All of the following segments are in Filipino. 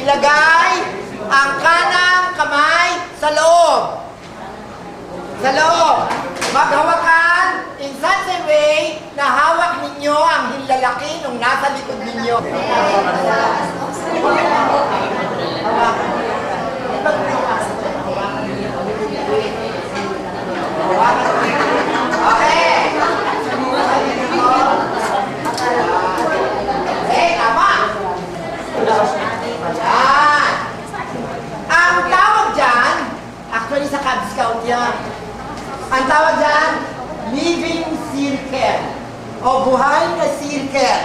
ilagay ang kanang kamay sa loob. Sa loob. Maghawakan in such a way na hawak ninyo ang hinlalaki nung nasa likod ninyo. Okay. Tama. Yan. Ang tawag dyan, actually sa Cub Scout yan, ang tawag dyan, living circle o buhay na circle.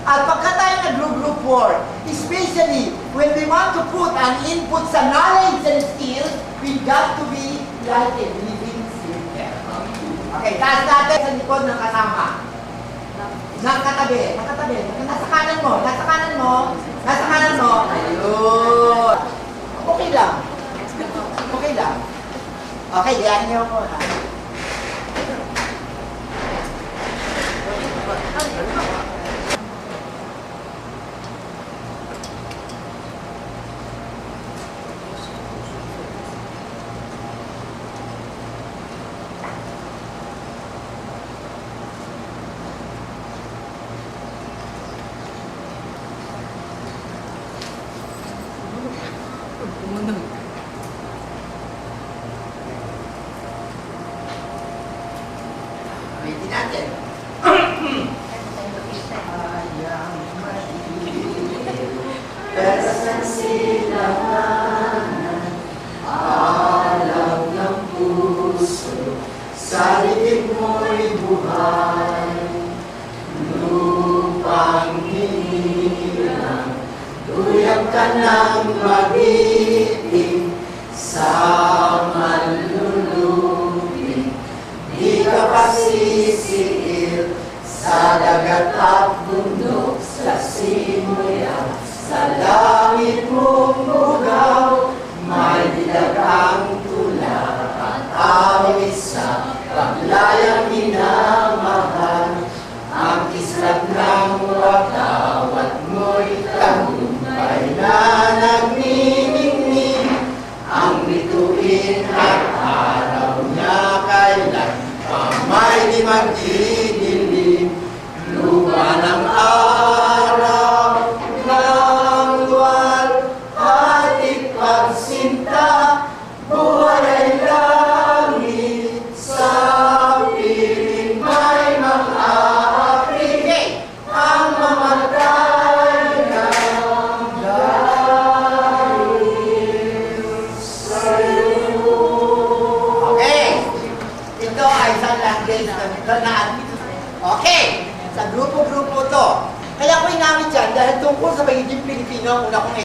At pagka tayo nag-group work, especially when we want to put an input sa knowledge and skills, we got to be like a living circle. Okay, taas natin sa likod ng kasama. Nakatabi, nakatabi. Nasa kanan mo, nasa kanan mo, nasa kanan mo. Ayun. Okay lang. Okay lang. Okay, diyan niyo ako. Pwede natin. Sa silanganan, alam ng puso, sa likid mo'y buhay, lupang hinirang, tuyang ka ng magiting, sa manluluping, di ka pasisiil, sa dagat at bundok, sa simula, sa langit mong bugaw, may dilagang tulad at awit sa paglayang minamahal. Ang kislat ng watawat mo'y tagumpay na nagniningning, ang bituin at araw niya kailan pa may di magdidilim. Lupa ng araw ng luwal at ipagsinta, buhay ay langit sa piling may mang-aapig, ang mamatay ng dahil sa'yo. Okay, ito ay sa language na okay, sa grupo-grupo to. Kaya ko inamit yan dahil tungkol sa pagiging Pilipino ang una kong